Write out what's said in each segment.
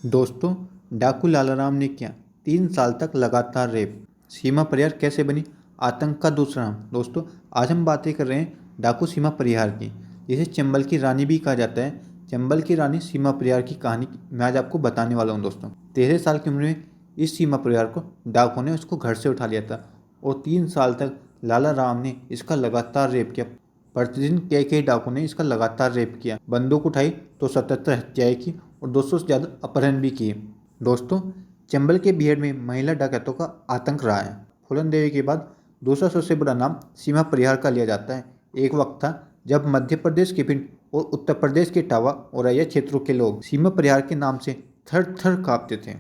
दोस्तों, डाकू लालाराम ने किया 3 साल तक लगातार रेप। सीमा परिहार कैसे बनी आतंक का दूसरा नाम। दोस्तों, आज हम बातें कर रहे हैं डाकू सीमा परिहार की, जिसे चंबल की रानी भी कहा जाता है। चंबल की रानी सीमा परिहार की कहानी मैं आज आपको बताने वाला हूं। दोस्तों, 13 साल की उम्र में इस सीमा परिहार को डाकू ने उसको घर से उठा लिया था और 3 साल तक लाला राम ने इसका लगातार रेप किया। प्रतिदिन कई डाकू ने इसका लगातार रेप किया, बंदूक उठाई तो 77 हत्याएं की और 200 से ज़्यादा अपहरण भी किए। दोस्तों, चंबल के बीहड़ में महिला डकैतों का आतंक रहा है। फूलन देवी के बाद दूसरा सबसे बड़ा नाम सीमा परिहार का लिया जाता है। एक वक्त था जब मध्य प्रदेश के भिंड और उत्तर प्रदेश के टावा और अय्या क्षेत्रों के लोग सीमा परिहार के नाम से थर थर कांपते थे।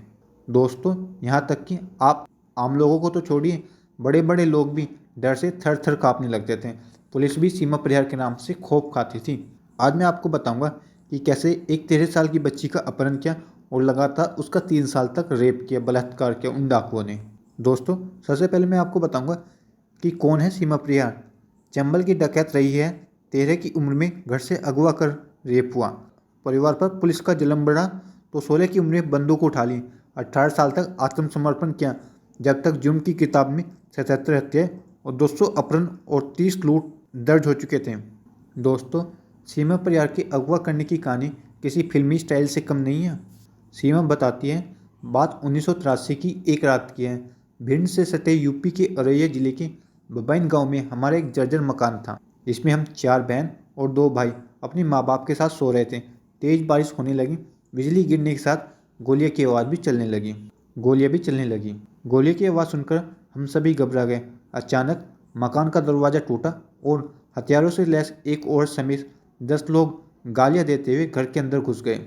दोस्तों, यहाँ तक कि आप आम लोगों को तो छोड़िए, बड़े बड़े लोग भी डर से थर थर कांपने लगते थे। पुलिस भी सीमा परिहार के नाम से खौफ खाती थी। आज मैं आपको बताऊंगा कि कैसे एक 13 साल की बच्ची का अपहरण किया और लगातार उसका 3 साल तक रेप किया, बलात्कार किया उन डाकुओं ने। दोस्तों, सबसे पहले मैं आपको बताऊंगा कि कौन है सीमा परिहार। चंबल की डकैत रही है। 13 की उम्र में घर से अगवा कर रेप हुआ। परिवार पर पुलिस का जुल्म बढ़ा तो 16 की उम्र में बंदूक उठा ली। 18 साल तक आत्मसमर्पण किया, जब तक जुर्म की किताब में 77 हत्याएं और 200 अपहरण और 30 लूट दर्ज हो चुके थे। दोस्तों, सीमा परिहार की अगवा करने की कहानी किसी फिल्मी स्टाइल से कम नहीं है। सीमा बताती है, बात 1983 की एक रात की है। भिंड से सटे यूपी के औरैया जिले के बबाइन गांव में हमारा एक जर्जर मकान था। इसमें हम 4 बहन और 2 भाई अपने माँ बाप के साथ सो रहे थे। तेज बारिश होने लगी। बिजली गिरने के साथ गोलियां की आवाज़ भी चलने लगी। गोलियों की आवाज़ सुनकर हम सभी घबरा गए। अचानक मकान का दरवाज़ा टूटा और हथियारों से लैस एक औरत समेत 10 लोग गालियां देते हुए घर के अंदर घुस गए।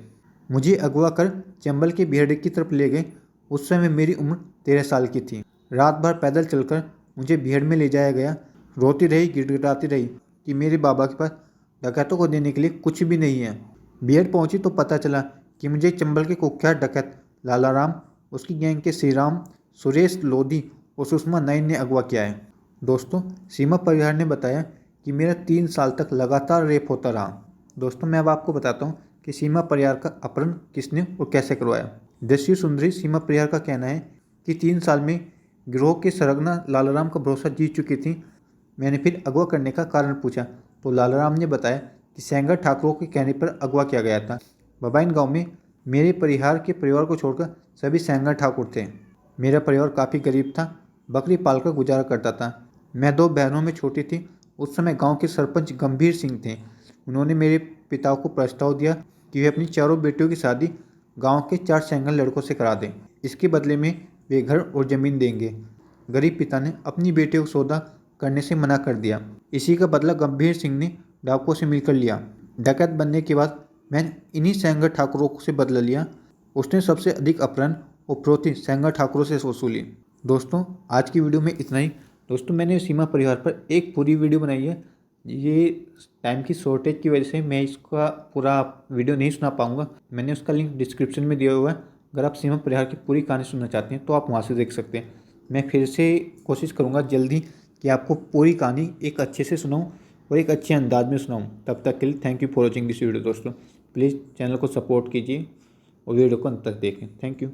मुझे अगवा कर चंबल के बीहड़ की तरफ ले गए। उस समय मेरी उम्र 13 साल की थी। रात भर पैदल चलकर मुझे बीहड़ में ले जाया गया। रोती रही, गिड़गिड़ाती रही कि मेरे बाबा के पास डकैतों को देने के लिए कुछ भी नहीं है। बीहड़ पहुंची तो पता चला कि मुझे चंबल के कुख्यात डकैत लालाराम, उसकी गैंग के श्रीराम, सुरेश लोधी और सुषमा नाइन ने अगवा किया है। दोस्तों, सीमा परिहार ने बताया कि मेरा 3 साल तक लगातार रेप होता रहा। दोस्तों, मैं अब आपको बताता हूँ कि सीमा परिहार का अपहरण किसने और कैसे करवाया। दस्यु सुंदरी सीमा परिहार का कहना है कि 3 साल में गिरोह के सरगना लालाराम का भरोसा जीत चुकी थी। मैंने फिर अगवा करने का कारण पूछा तो लालाराम ने बताया कि सेंगर ठाकुरों के कहने पर अगवा किया गया था। बबाइन गाँव में मेरे परिहार के परिवार को छोड़कर सभी सेंगर ठाकुर थे। मेरा परिवार काफ़ी गरीब था, बकरी पालकर गुजारा करता था। मैं 2 बहनों में छोटी थी। उस समय गांव के सरपंच गंभीर सिंह थे। उन्होंने मेरे पिता को प्रस्ताव दिया कि वे अपनी 4 बेटियों की शादी गांव के 4 सेंगल लड़कों से करा दें। इसके बदले में वे घर और ज़मीन देंगे। गरीब पिता ने अपनी बेटियों को सौदा करने से मना कर दिया। इसी का बदला गंभीर सिंह ने डाकुओं से मिलकर लिया। डकैत बनने के बाद मैंने इन्हीं सेंगर ठाकुरों से बदला लिया। उसने सबसे अधिक अपहरण और फिरौती सेंगर ठाकुरों से वसूली। दोस्तों, आज की वीडियो में इतना ही। दोस्तों, मैंने सीमा परिवार पर एक पूरी वीडियो बनाई है। ये टाइम की शॉर्टेज की वजह से मैं इसका पूरा वीडियो नहीं सुना पाऊँगा। मैंने उसका लिंक डिस्क्रिप्शन में दिया हुआ है। अगर आप सीमा परिहार की पूरी कहानी सुनना चाहते हैं तो आप वहाँ से देख सकते हैं। मैं फिर से कोशिश करूँगा जल्दी कि आपको पूरी कहानी एक अच्छे से सुनाऊँ और एक अच्छे अंदाज में सुनाऊँ। तब तक के लिए thank you for watching this video. दोस्तों, प्लीज़ चैनल को सपोर्ट कीजिए और वीडियो को अंत तक देखें। Thank you.